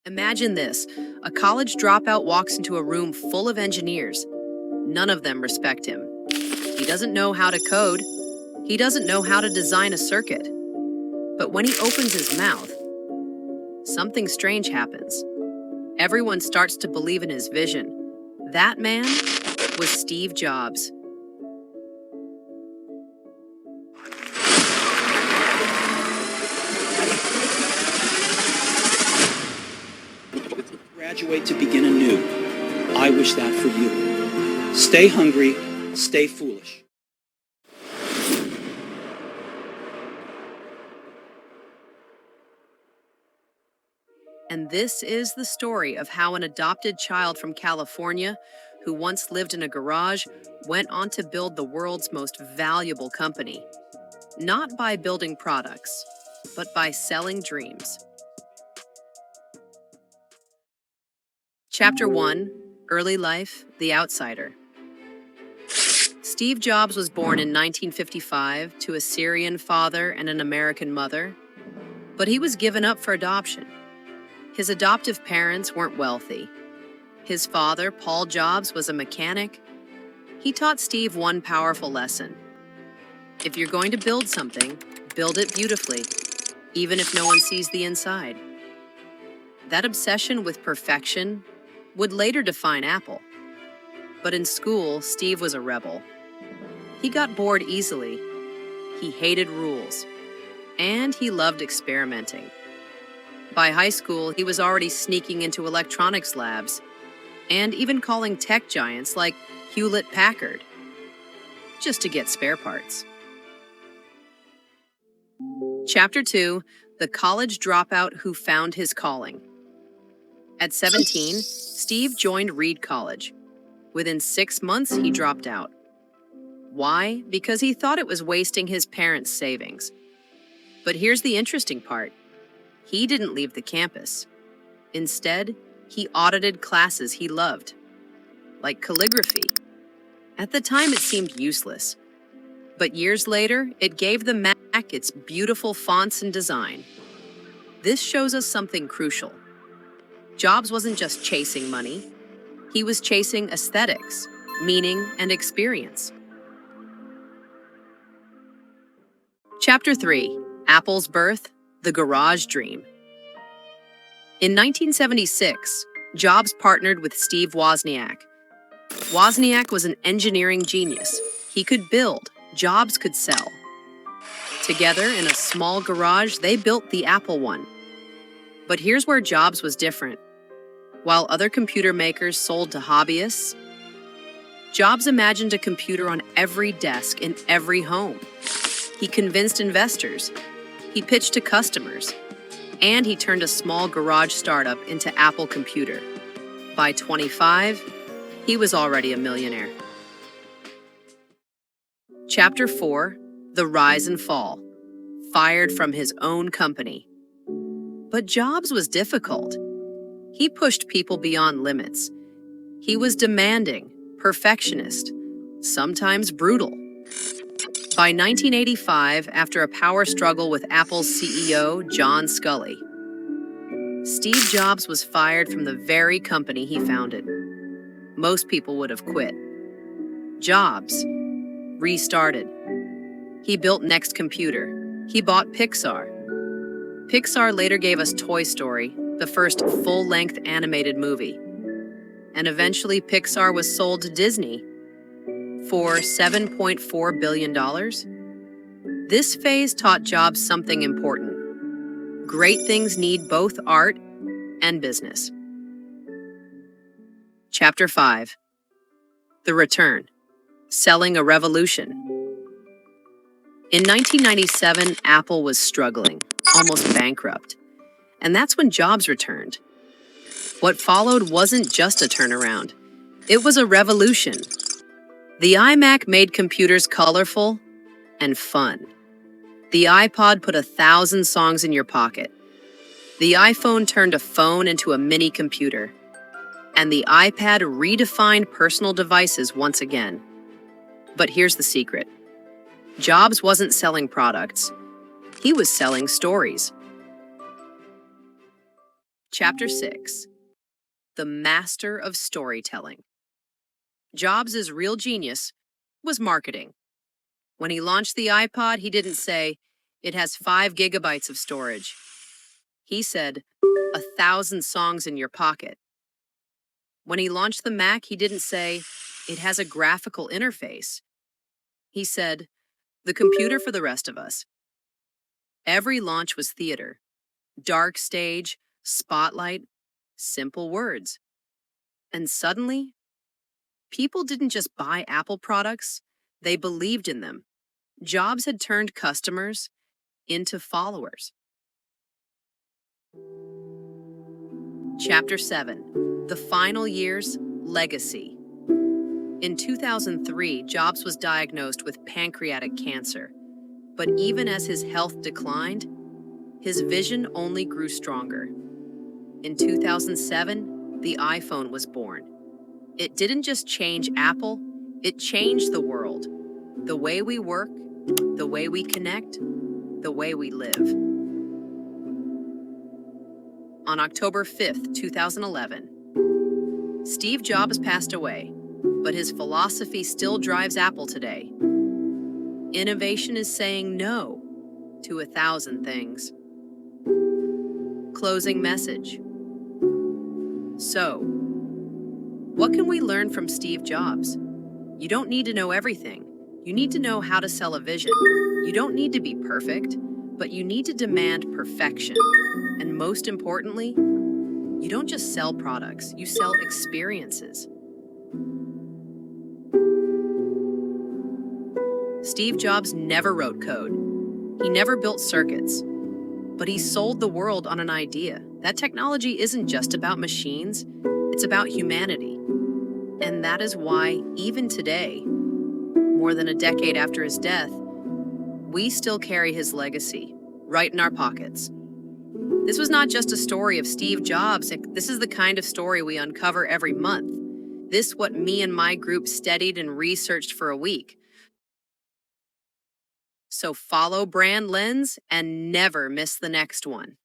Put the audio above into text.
Imagine this. A college dropout walks into a room full of engineers. None of them respect him. He doesn't know how to code. He doesn't know how to design a circuit. But when he opens his mouth, something strange happens. Everyone starts to believe in his vision. That man was Steve Jobs. Graduate to begin anew. I wish that for you. Stay hungry, stay foolish. And this is the story of how an adopted child from California, who once lived in a garage, went on to build the world's most valuable company. Not by building products, but by selling dreams. Chapter 1, Early Life, The Outsider. Steve Jobs was born in 1955 to a Syrian father and an American mother, but he was given up for adoption. His adoptive parents weren't wealthy. His father, Paul Jobs, was a mechanic. He taught Steve one powerful lesson. If you're going to build something, build it beautifully, even if no one sees the inside. That obsession with perfection would later define Apple. But in school, Steve was a rebel. He got bored easily. He hated rules. And he loved experimenting. By high school, he was already sneaking into electronics labs and even calling tech giants like Hewlett-Packard just to get spare parts. Chapter 2, The College Dropout Who Found His Calling. At 17, Steve joined Reed College. Within 6 months, he dropped out. Why? Because he thought it was wasting his parents' savings. But here's the interesting part. He didn't leave the campus. Instead, he audited classes he loved, like calligraphy. At the time, it seemed useless. But years later, it gave the Mac its beautiful fonts and design. This shows us something crucial. Jobs wasn't just chasing money. He was chasing aesthetics, meaning, and experience. Chapter 3, Apple's Birth, The Garage Dream. In 1976, Jobs partnered with Steve Wozniak. Wozniak was an engineering genius. He could build, Jobs could sell. Together, in a small garage, they built the Apple I. But here's where Jobs was different. While other computer makers sold to hobbyists, Jobs imagined a computer on every desk in every home. He convinced investors. He pitched to customers. And he turned a small garage startup into Apple Computer. By 25, he was already a millionaire. Chapter 4, The Rise and Fall. Fired from his own company. But Jobs was difficult. He pushed people beyond limits. He was demanding, perfectionist, sometimes brutal. By 1985, after a power struggle with Apple's CEO, John Sculley, Steve Jobs was fired from the very company he founded. Most people would have quit. Jobs restarted. He built Next Computer. He bought Pixar. Pixar later gave us Toy Story, the first full-length animated movie. And eventually Pixar was sold to Disney for $7.4 billion. This phase taught Jobs something important. Great things need both art and business. Chapter 5, The Return, Selling a Revolution. In 1997, Apple was struggling, almost bankrupt. And that's when Jobs returned. What followed wasn't just a turnaround. It was a revolution. The iMac made computers colorful and fun. The iPod put 1,000 songs in your pocket. The iPhone turned a phone into a mini computer. And the iPad redefined personal devices once again. But here's the secret. Jobs wasn't selling products. He was selling stories. Chapter 6: The Master of Storytelling. Jobs' real genius was marketing. When he launched the iPod, he didn't say, "It has 5 gigabytes of storage." He said, "1,000 songs in your pocket." When he launched the Mac, he didn't say, "It has a graphical interface." He said, "The computer for the rest of us." Every launch was theater. Dark stage, spotlight, simple words. And suddenly, people didn't just buy Apple products, they believed in them. Jobs had turned customers into followers. Chapter 7: The Final Years: Legacy. In 2003, Jobs was diagnosed with pancreatic cancer. But even as his health declined, his vision only grew stronger. In 2007, the iPhone was born. It didn't just change Apple, it changed the world. The way we work, the way we connect, the way we live. On October 5th, 2011, Steve Jobs passed away, but his philosophy still drives Apple today. Innovation is saying no to 1,000 things. Closing message. So, what can we learn from Steve Jobs? You don't need to know everything. You need to know how to sell a vision. You don't need to be perfect, but you need to demand perfection. And most importantly, you don't just sell products, you sell experiences. Steve Jobs never wrote code. He never built circuits. But he sold the world on an idea. That technology isn't just about machines, it's about humanity. And that is why, even today, more than a decade after his death, we still carry his legacy right in our pockets. This was not just a story of Steve Jobs. This is the kind of story we uncover every month. This what me and my group studied and researched for a week. So follow Brand Lens and never miss the next one.